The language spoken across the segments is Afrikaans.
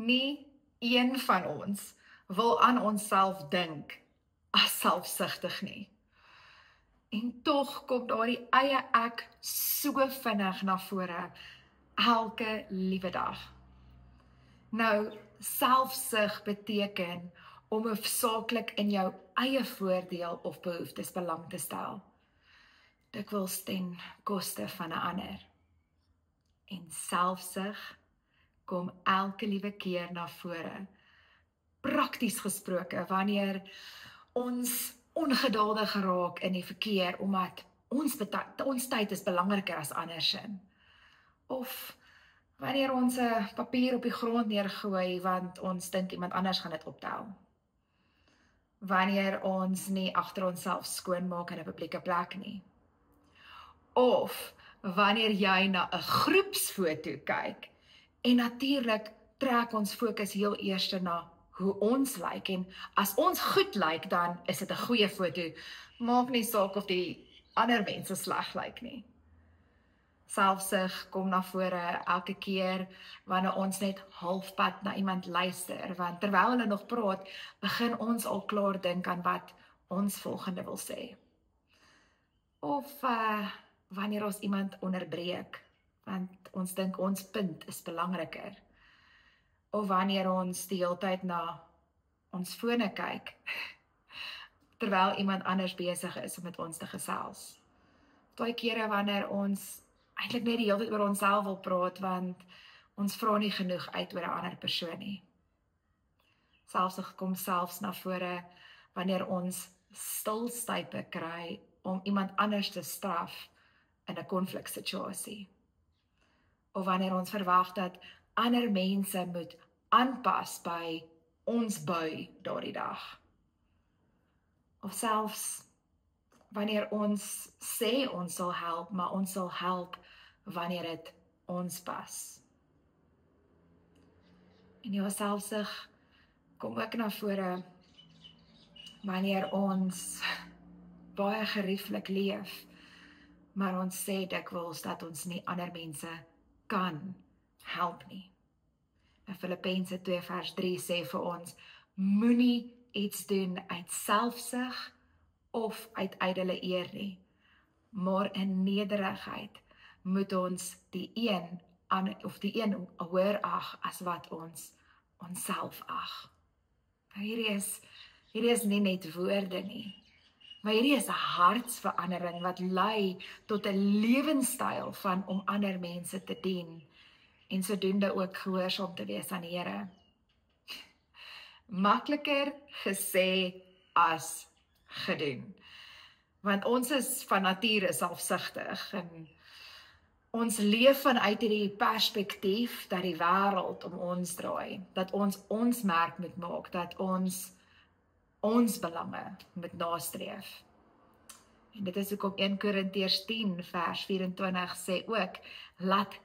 Nie een van ons wil aan onsself dink as selfsugtig nie. En tog kom daardie eie ek so vinnig na vore elke liewe dag. Nou, selfsug beteken om hoofsaaklik in jou eie voordeel of behoeftes belang te stel. Dikwels ten koste van 'n ander. En selfsug kom elke liewe keer na vore. Prakties gesproke, wanneer ons ongeduldig geraak in die verkeer, omdat ons tyd is belangriker as ander sin. Of wanneer ons 'n papier op die grond neergooi, want ons dink iemand anders gaan dit optel. Wanneer ons nie agter onsself skoonmaak in 'n publieke plek nie. Of wanneer jy na 'n groepsfoto kyk, en natuurlik trek ons fokus heel eers na hoe ons lyk, en as ons goed lyk, dan is dit 'n goeie foto, maak nie saak of die ander mense sleg lyk nie. Selfsug kom na vore elke keer wanneer ons net halfpad na iemand luister, want terwyl hulle nog praat, begin ons al klaar dink aan wat ons volgende wil sê. Of wanneer ons iemand onderbreek, want ons dink ons punt is belangriker. Of wanneer ons die hele tyd na ons fone kyk, terwyl iemand anders besig is om met ons te gesels. Daai kere wanneer ons eintlik net die hele tyd oor onsself wil praat, want ons vra nie genoeg uit oor 'n ander persoon nie. Selfsug kom selfs na vore wanneer ons stilstype kry om iemand anders te straf in 'n konfliksituasie. Of wanneer ons verwag dat ander mense moet aanpas by ons bui daardie dag. Of selfs wanneer ons sê ons sal help, maar ons sal help wanneer dit ons pas. En jou selfsug kom ook na vore wanneer ons baie gerieflik leef, maar ons sê dikwels dat ons nie ander mense kan help nie. In Filippense 2 vers 3 sê vir ons, moenie iets doen uit selfsug of uit ydelle eer nie, maar in nederigheid moet ons die een hoër ag as wat ons onsself ag. Nou hierdie is nie net woorde nie, maar hierdie is 'n hartsverandering wat lei tot 'n lewenstyl van om ander mense te dien en sodoende ook gehoorsaam te wees aan die Here. Makliker gesê as gedoen. Want ons is van nature selfsugtig en ons leef vanuit hierdie perspektief dat die wêreld om ons draai, dat ons merk moet maak, dat ons belange moet nastreef. En dit is hoekom 1 Korintiërs 10 vers 24 sê ook, laat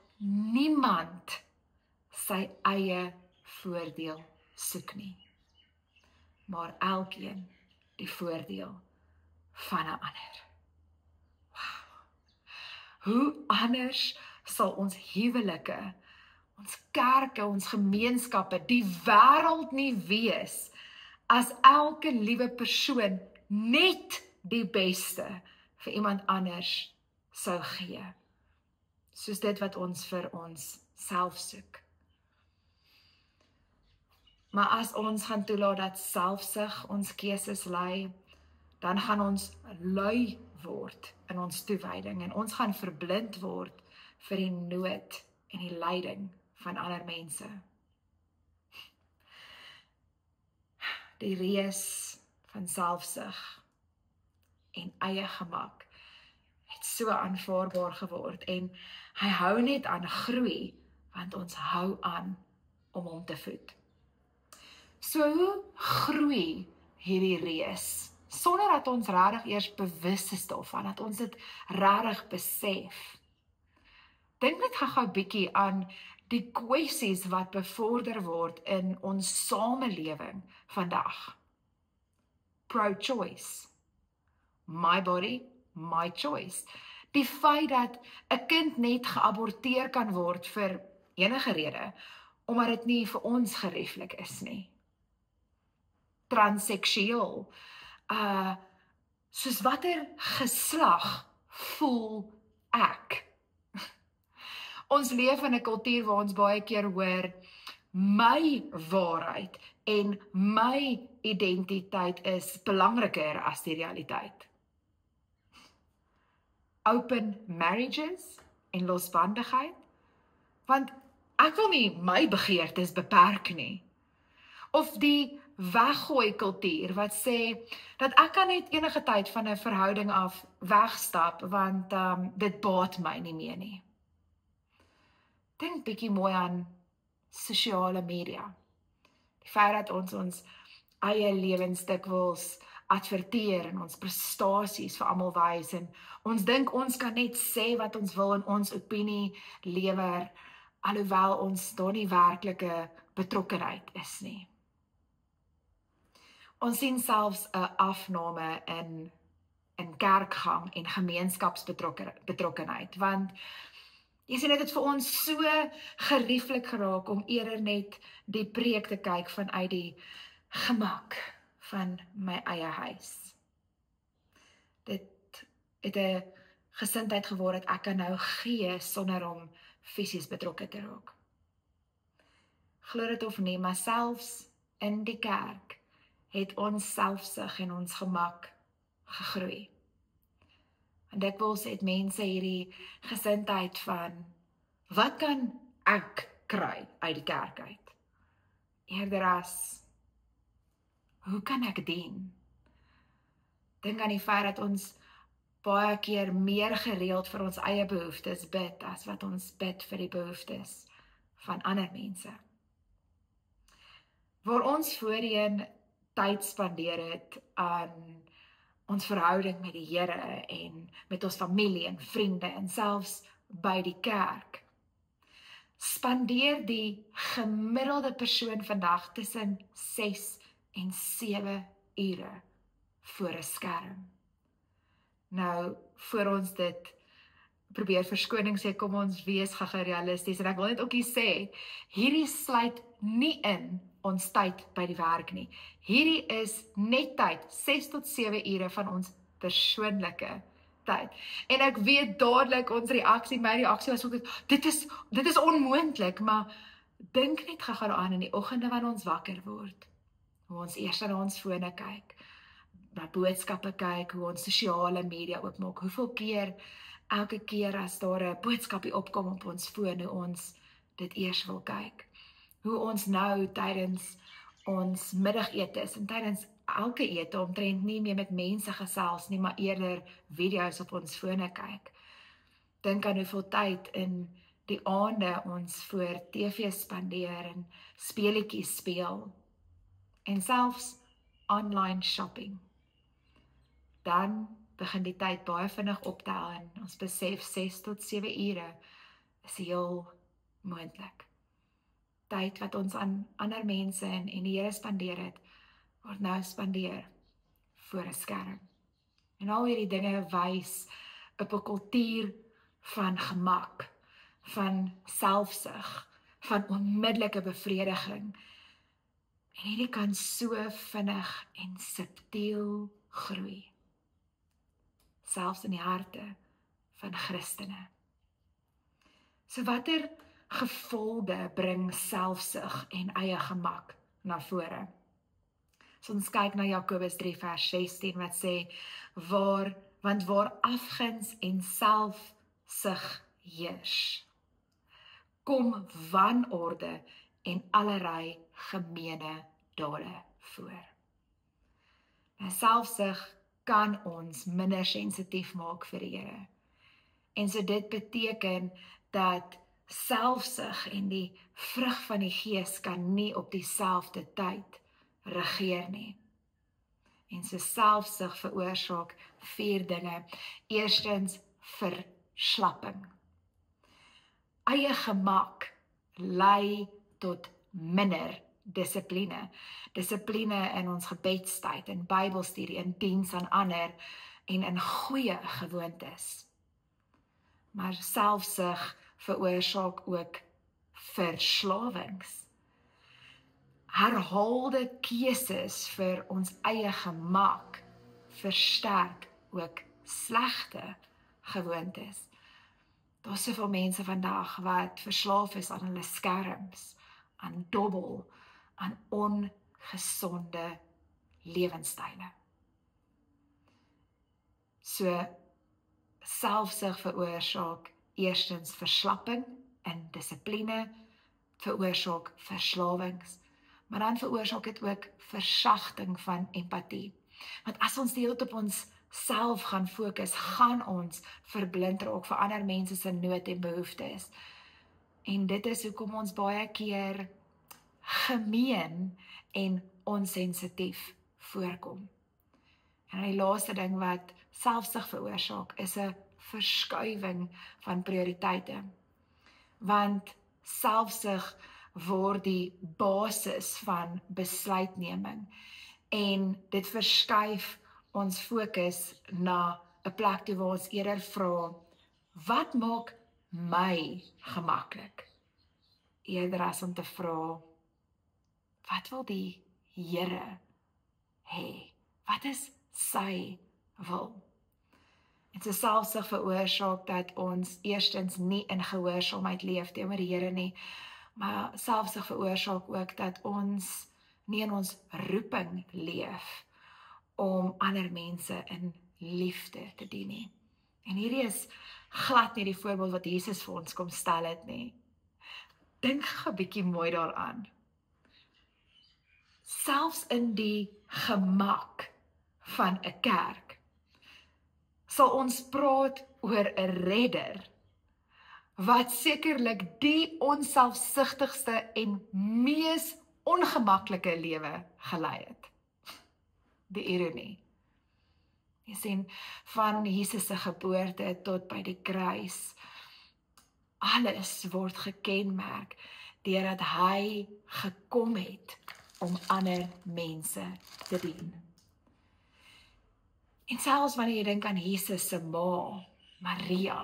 niemand sy eie voordeel soek nie, maar elkeen die voordeel van 'n ander. Wow. Hoe anders sal ons huwelike, ons kerke, ons gemeenskappe, die wêreld nie wees as elke liewe persoon net die beste vir iemand anders sou gee, soos dit wat ons vir ons self soek. Maar as ons gaan toelaat dat selfsug ons keuses lei, dan gaan ons lui word in ons toewyding en ons gaan verblind word vir die nood en die lyding van ander mense. Die reus van selfsug en eie gemak het so aanvaarbaar geword en hy hou net aan groei, want ons hou aan om hom te voed. So hoe groei hierdie reus? Sonder dat ons regtig eers bewus is daarvan, dat ons dit regtig besef. Dink net gou-gou bietjie aan die kwessies wat bevorder word in ons samelewing vandag. Pro-choice. My body, my choice. Die feit dat 'n kind net geaborteer kan word vir enige rede, omdat dit nie vir ons gerieflik is nie. Transseksueel, soos watter geslag voel ek? Ons leef in 'n kultuur waar ons baie keer hoor, my waarheid en my identiteit is belangriker as die realiteit. Open marriages en losbandigheid, want ek wil nie my begeertes beperk nie. Of die weggooi kultuur wat sê dat ek kan net enige tyd van 'n verhouding af wegstap want dit baat my nie meer nie. Dink bietjie mooi aan sosiale media. Die feit dat ons eie lewens dikwels adverteer en ons prestasies vir almal wys en ons dink ons kan net sê wat ons wil en ons opinie lewer, alhoewel ons daar nie werklike betrokkenheid is nie. Ons sien selfs 'n afname in kerkgang en gemeenskapsbetrokkenheid, want jy sien dit het vir ons so gerieflik geraak om eerder net die preek te kyk vanuit die gemak van my eie huis. Dit het 'n gesindheid geword dat ek kan nou gee sonder om fisies betrokke te raak. Glo dit of nie, maar selfs in die kerk het ons selfsug en ons gemak gegroei. En dikwels het mense hierdie gesindheid van, wat kan ek kry uit die kerk uit? Eerder as, hoe kan ek dien? Dink aan die feit dat ons baie keer meer gereeld vir ons eie behoeftes bid, as wat ons bid vir die behoeftes van ander mense. Waar ons voorheen tyd spandeer het aan ons verhouding met die Here en met ons familie en vriende en selfs by die kerk, spandeer die gemiddelde persoon vandag tussen 6 en 7 ure voor 'n skerm. Nou, voor ons dit probeer verskoning sê, kom ons wees gaga realisties, en ek wil net ook hier sê, hierdie sluit nie in ons tyd by die werk nie. Hierdie is net tyd, 6 tot 7 ure van ons persoonlike tyd. En ek weet dadelik ons reaksie, my reaksie was ook, dit is onmoontlik, maar dink net gaga daaraan in die oggende wanneer ons wakker word, hoe ons eers na ons fone kyk, na boodskappe kyk, hoe ons sosiale media oopmaak, hoeveel keer, elke keer as daar 'n boodskapie opkom op ons foon, hoe ons dit eers wil kyk. Hoe ons nou tydens ons middagetes en tydens elke ete omtrent nie meer met mense gesels nie, maar eerder video's op ons fone kyk. Dink aan hoeveel tyd in die aande ons voor TV spandeer en speletjies speel en selfs online shopping. Dan begin die tyd baie vinnig optel en ons besef 6 tot 7 ure is heel moontlik. Tyd wat ons aan ander mense en die Here spandeer het, word nou spandeer voor 'n skerm. En al hierdie dinge wys op 'n kultuur van gemak, van selfsug, van onmiddellike bevrediging. En hierdie kan so vinnig en subtiel groei, selfs in die harte van Christene. So watter gevolge bring selfsug en eie gemak na vore? So ons kyk na Jakobus 3 vers 16 wat sê, want waar afguns en selfsug heers, kom wanorde en allerlei gemeene dade voor. Nou selfsug kan ons minder sensitief maak vir die Here. En so dit beteken dat selfsug en die vrug van die Gees kan nie op dieselfde tyd regeer nie. En so selfsug veroorsaak 4 dinge. Eerstens, verslapping. Eie gemak lei tot minder dissipline. Dissipline in ons gebedstyd, in Bybelstudie, in diens aan ander en in goeie gewoontes. Maar selfsug veroorsaak ook verslawings. Herhaalde keuses vir ons eie gemak versterk ook slegte gewoontes. Daar's soveel mense vandag wat verslaaf is aan hulle skerms, aan dobbel, aan ongesonde lewenstyle. So, selfsug veroorsaak eerstens verslapping in dissipline, veroorsaak verslawings, maar dan veroorsaak dit ook versagting van empatie. Want as ons die hele tyd op ons self gaan fokus, gaan ons verblind raak vir ander mense se nood en behoeftes. En dit is hoekom ons baie keer gemeen en onsensitief voorkom. En die laaste ding wat selfsug veroorsaak, is 'n verskuiwing van prioriteite. Want selfsug word die basis van besluitneming en dit verskuif ons fokus na 'n plek toe waar ons eerder vra, wat maak my gemaklik? Eerder as om te vra, wat wil die Here hê? Wat is sy wil? En so selfsug veroorsaak dat ons eerstens nie in gehoorsaamheid leef teenoor die Here nie, maar selfsug veroorsaak ook dat ons nie in ons roeping leef om ander mense in liefde te dien nie. En hierdie is glad nie die voorbeeld wat Jesus vir ons kom stel het nie. Dink 'n bietjie mooi daaraan. Selfs in die gemak van 'n kerk sal ons praat oor 'n redder wat sekerlik die onselfsugtigste en mees ongemaklike lewe gelei het. Die ironie. Jy sien, van Jesus se geboorte tot by die kruis, alles word gekenmerk deurdat hy gekom het om ander mense te dien. En selfs wanneer jy dink aan Jesus se ma, Maria,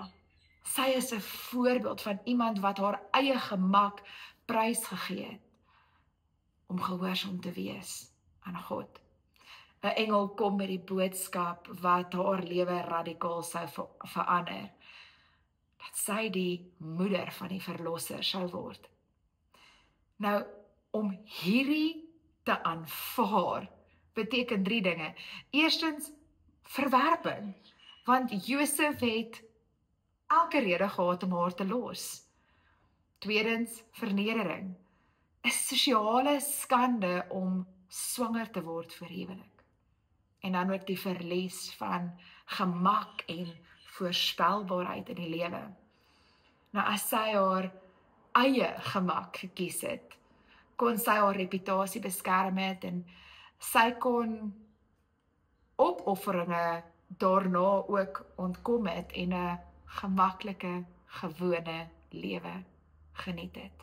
sy is 'n voorbeeld van iemand wat haar eie gemak prysgegee het om gehoorsaam te wees aan God. 'n Engel kom met die boodskap wat haar lewe radikaal sou verander, dat sy die moeder van die verlosser sou word. Nou, om hierdie te aanvaar, beteken 3 dinge. Eerstens, verwerping, want Josef het elke rede gehad om haar te los. Tweedens, vernedering, 'n sosiale skande om swanger te word vir huwelik. En dan ook die verlies van gemak en voorspelbaarheid in die lewe. Nou as sy haar eie gemak gekies het, kon sy haar reputasie beskerm het en sy kon opofferinge daarna ook ontkom het en 'n gemaklike, gewone lewe geniet het.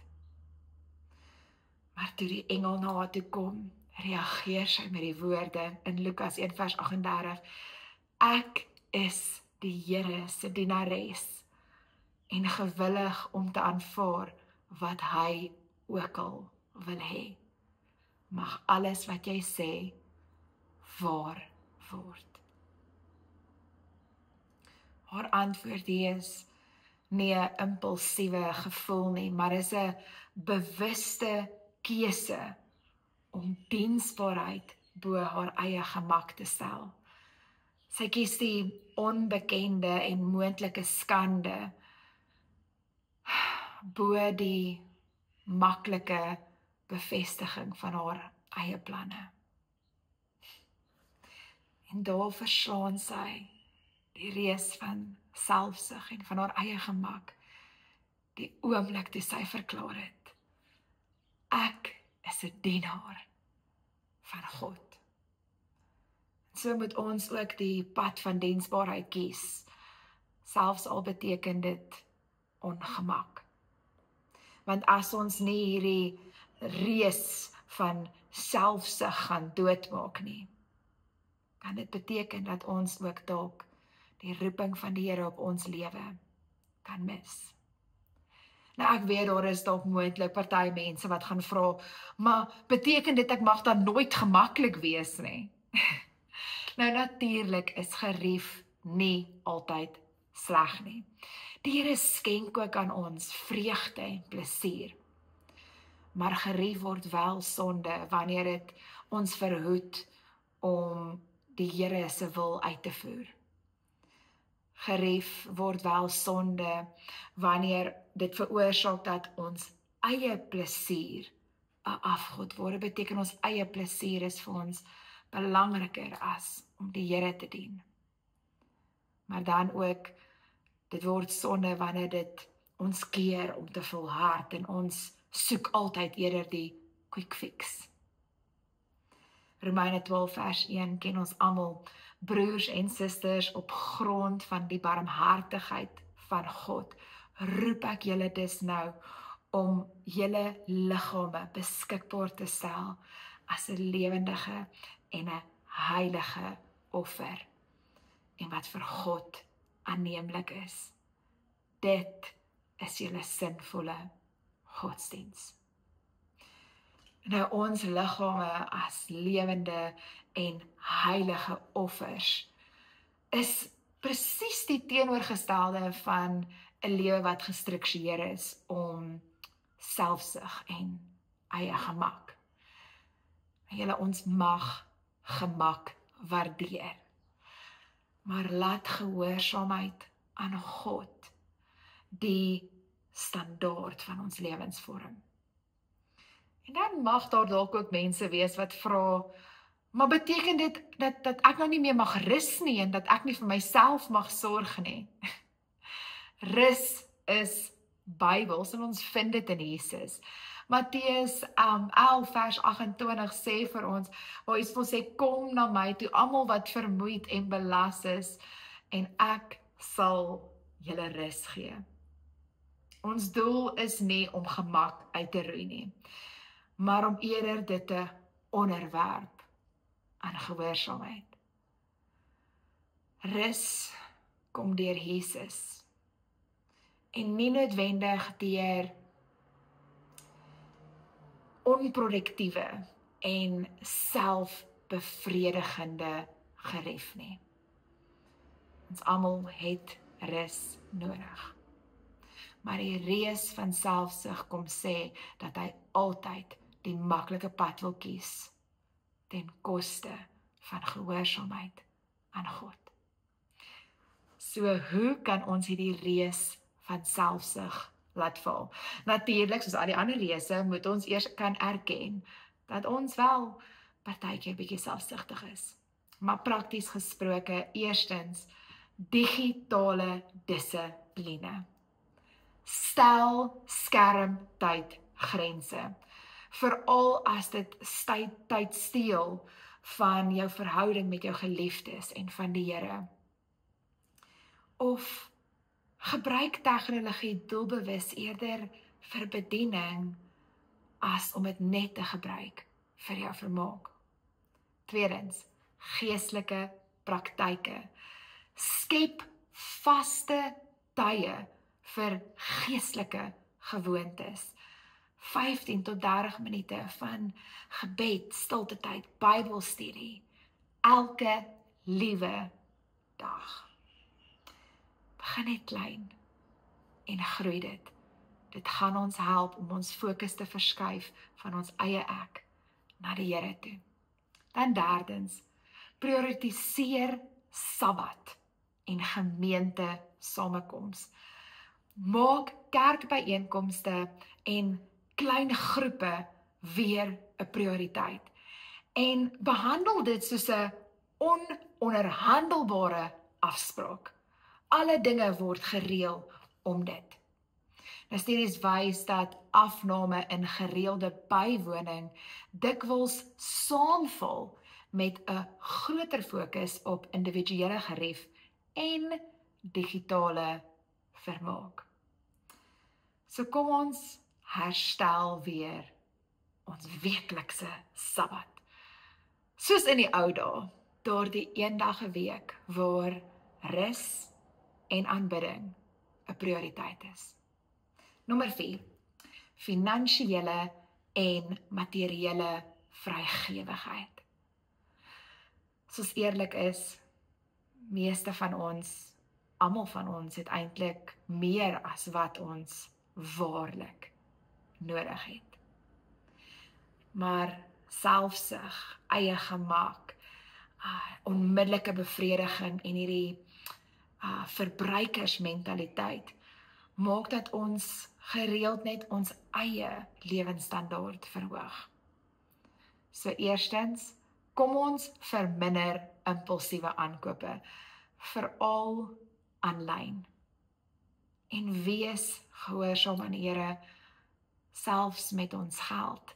Maar toe die engel na haar toe kom, reageer sy met die woorde in Lukas 1:38, ek is die Here se dienares en gewillig om te aanvaar wat hy ook al wil hê. Mag alles wat jy sê waar word. Haar antwoord is nie 'n impulsiewe gevoel nie, maar is 'n bewuste keuse om diensbaarheid bo haar eie gemak te stel. Sy kies die onbekende en moontlike skande bo die maklike bevestiging van haar eie planne. En daar verslaan sy die reus van selfsug en van haar eie gemak, die oomblik toe sy verklaar het, ek is 'n dienaar van God. So moet ons ook die pad van diensbaarheid kies, selfs al beteken dit ongemak. Want as ons nie hierdie reus van selfsug gaan doodmaak nie, kan dit beteken dat ons ook dalk die roeping van die Here op ons lewe kan mis. Nou ek weet daar is dalk moontlik party mense wat gaan vra, maar beteken dit ek mag dan nooit gemaklik wees nie? Nou natuurlik is gerief nie altyd sleg nie. Die Here skenk ook aan ons vreugde en plesier. Maar gerief word wel sonde wanneer dit ons verhoed om die Here se wil uit te voer. Gerief word wel sonde wanneer dit veroorsaak dat ons eie plesier 'n afgod word. Dit beteken ons eie plesier is vir ons belangriker as om die Here te dien. Maar dan ook, dit word sonde wanneer dit ons keer om te volhard en ons soek altyd eerder die quick fix. Romeine 12 vers 1 ken ons almal, broers en susters, op grond van die barmhartigheid van God, roep ek julle dus nou om julle liggame beskikbaar te stel as 'n lewendige en 'n heilige offer, en wat vir God aanneemlik is. Dit is julle sinvolle godsdiens. Nou ons liggame as lewende en heilige offers is presies die teenoorgestelde van 'n lewe wat gestruktureer is om selfsug en eie gemak. Ons mag gemak waardeer, maar laat gehoorsaamheid aan God die standaard van ons lewens vorm. En dan mag daar dalk ook mense wees wat vra, maar beteken dit dat ek nou nie meer mag rus nie en dat ek nie vir myself mag sorg nie? Rus is Bybels en ons vind dit in Jesus. Matteus 11 vers 28 sê vir ons, waar Jesus ons sê, kom na my toe, almal wat vermoeid en belas is, en ek sal julle rus gee. Ons doel is nie om gemak uit te roei nie, maar om eerder dit te onderwerp aan gehoorsaamheid. Rus kom deur Jesus en nie noodwendig deur onproduktiewe en selfbevredigende gerief nie. Ons almal het rus nodig. Maar die reus van selfsug kom sê dat hy altyd die maklike pad wil kies ten koste van gehoorsaamheid aan God. So hoe kan ons hierdie reus van selfsug laat val? Natuurlik, soos al die ander reëse, moet ons eers kan erken dat ons wel partykeer bietjie selfsugtig is. Maar prakties gesproke, eerstens, digitale dissipline. Stel skermtyd grense, veral as dit tyd steel van jou verhouding met jou geliefdes en van die Here. Of gebruik tegnologie doelbewus eerder vir bediening as om dit net te gebruik vir jou vermaak. Tweedens, geestelike praktyke. Skep vaste tye vir geestelike gewoontes. 15 tot 30 minute van gebed, stilte tyd, Bybelstudie, elke liewe dag. Begin net klein en groei dit. Dit gaan ons help om ons fokus te verskuif van ons eie ek na die Here toe. Dan derdens, prioritiseer Sabbat en gemeente samekoms. Maak kerkbyeenkomste en klein groepe weer 'n prioriteit. En behandel dit soos 'n ononderhandelbare afspraak. Alle dinge word gereël om dit. Nou studies wys dat afname in gereelde bywoning dikwels saamval met 'n groter fokus op individuele gerief en digitale vermaak. So kom ons herstel weer ons weeklikse Sabbat. Soos in die ou dae, daardie eendag 'n week waar rus en aanbidding 'n prioriteit is. Nommer 4, finansiële en materiële vrygewigheid. As ons eerlik is, meeste van ons, almal van ons het eintlik meer as wat ons waarlik nodig het. Maar selfsug, eie gemak, onmiddellike bevrediging en hierdie verbruikersmentaliteit maak dat ons gereeld net ons eie lewensstandaard verhoog. So eerstens, kom ons verminder impulsiewe aankope, veral aanlyn. En wees gehoorsaam aan die Here, selfs met ons geld.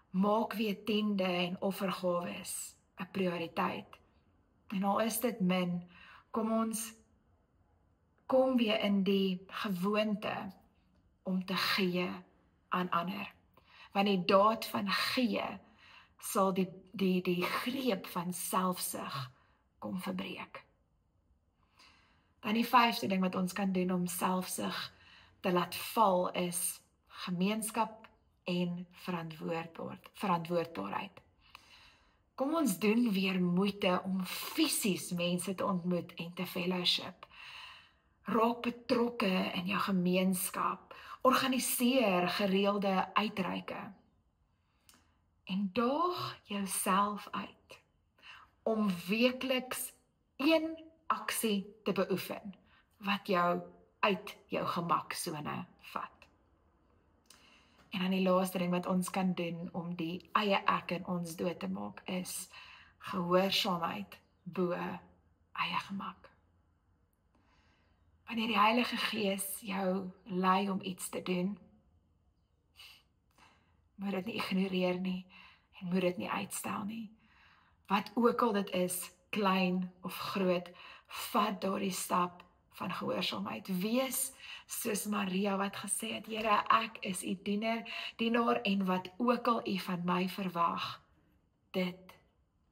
Maak weer tiende en offergawes 'n prioriteit. En al is dit min, kom weer in die gewoonte om te gee aan ander. Want die daad van gee sal die greep van selfsug kom verbreek. Dan die 5de ding wat ons kan doen om selfsug te laat val is gemeenskap en verantwoordbaarheid. Kom ons doen weer moeite om fisies mense te ontmoet en te fellowship. Raak betrokke in jou gemeenskap. Organiseer gereelde uitreike. En daag jouself uit om weekliks een aksie te beoefen wat jou uit jou gemaksone vat. En dan die laaste ding wat ons kan doen om die eie ek in ons dood te maak is gehoorsaamheid bo eie gemak. Wanneer die Heilige Gees jou lei om iets te doen, moet dit nie ignoreer nie en moet dit nie uitstel nie. Wat ook al dit is, klein of groot, vat daardie stap van gehoorsaamheid. Wees soos Maria wat gesê het, Here, ek is u dienaar en wat ook al u van my verwag, dit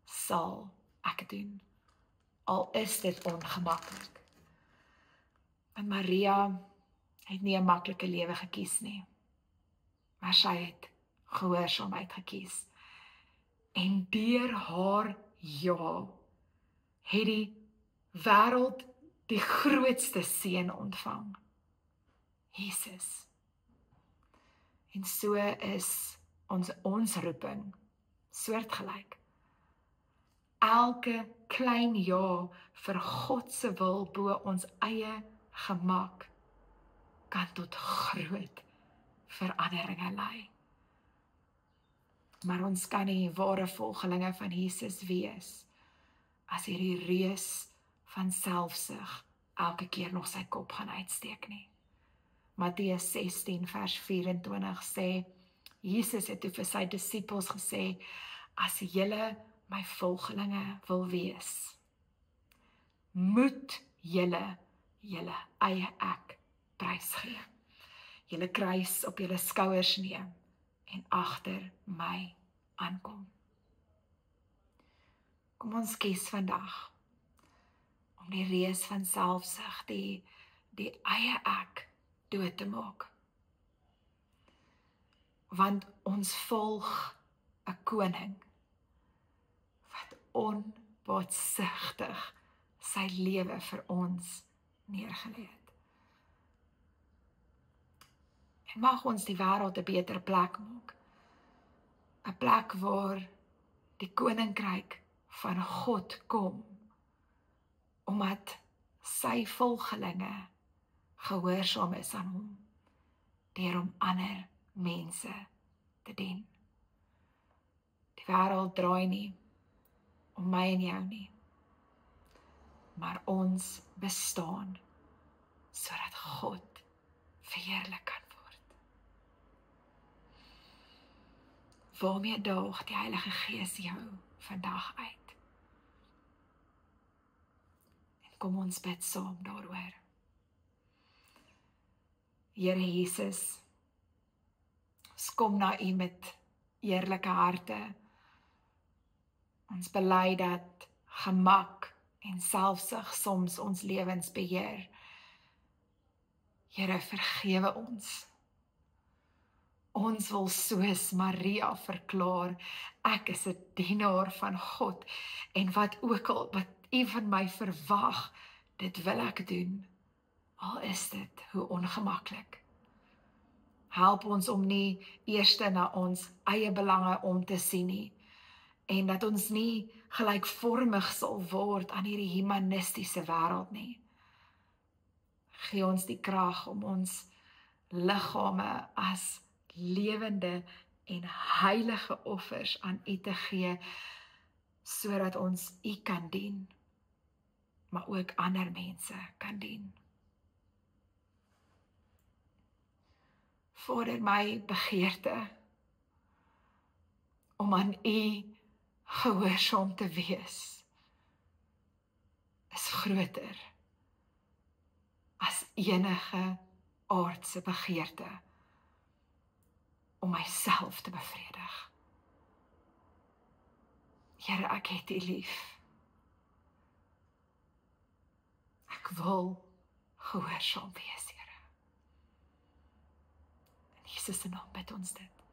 sal ek doen. Al is dit ongemaklik. Want Maria het nie 'n maklike lewe gekies nie, maar sy het gehoorsaamheid gekies. En deur haar ja, het die wêreld die grootste seën ontvang, Jesus. En so is ons roeping soortgelyk. Elke klein ja vir God se wil bo ons eie gemak kan tot groot veranderinge lei. Maar ons kan nie ware volgelinge van Jesus wees as hierdie reus van selfsug elke keer nog sy kop gaan uitsteek nie. Matteus 16 vers 24 sê, Jesus het toe vir sy disippels gesê, as julle my volgelinge wil wees, moet julle eie ek prysgee. Julle kruis op julle skouers neem en agter my aankom. Kom ons kies vandag om die reus van selfsug, die eie ek dood te maak. Want ons volg 'n koning wat onbaatsigtig sy lewe vir ons neergelê het. En mag ons die wêreld 'n beter plek maak. 'n plek waar die koninkryk van God kom, omdat sy volgelinge gehoorsaam is aan hom, deur om ander mense te dien. Die wêreld draai nie om my en jou nie, maar ons bestaan sodat God verheerlik kan word. Waarmee daag die Heilige Gees jou vandag uit? En kom ons bid saam daaroor. Here Jesus, ons kom na U met eerlike harte. Ons bely dat gemak en selfsug soms ons lewens beheer. Here, vergewe ons Ons wil soos Maria verklaar, ek is 'n dienaar van God en wat ook al wat U van my verwag, dit wil ek doen. Al is dit hoe ongemaklik. Help ons om nie eers na ons eie belange om te sien nie en dat ons nie gelykvormig sal word aan hierdie humanistiese wêreld nie. Gee ons die krag om ons liggame as lewende en heilige offers aan U te gee, sodat ons U kan dien, maar ook ander mense kan dien. Vader, my begeerte om aan U gehoorsaam te wees, is groter as enige aardse begeerte om myself te bevredig. Here, ek het U lief. Ek wil gehoorsaam wees, Here. In Jesus se naam bid ons dit.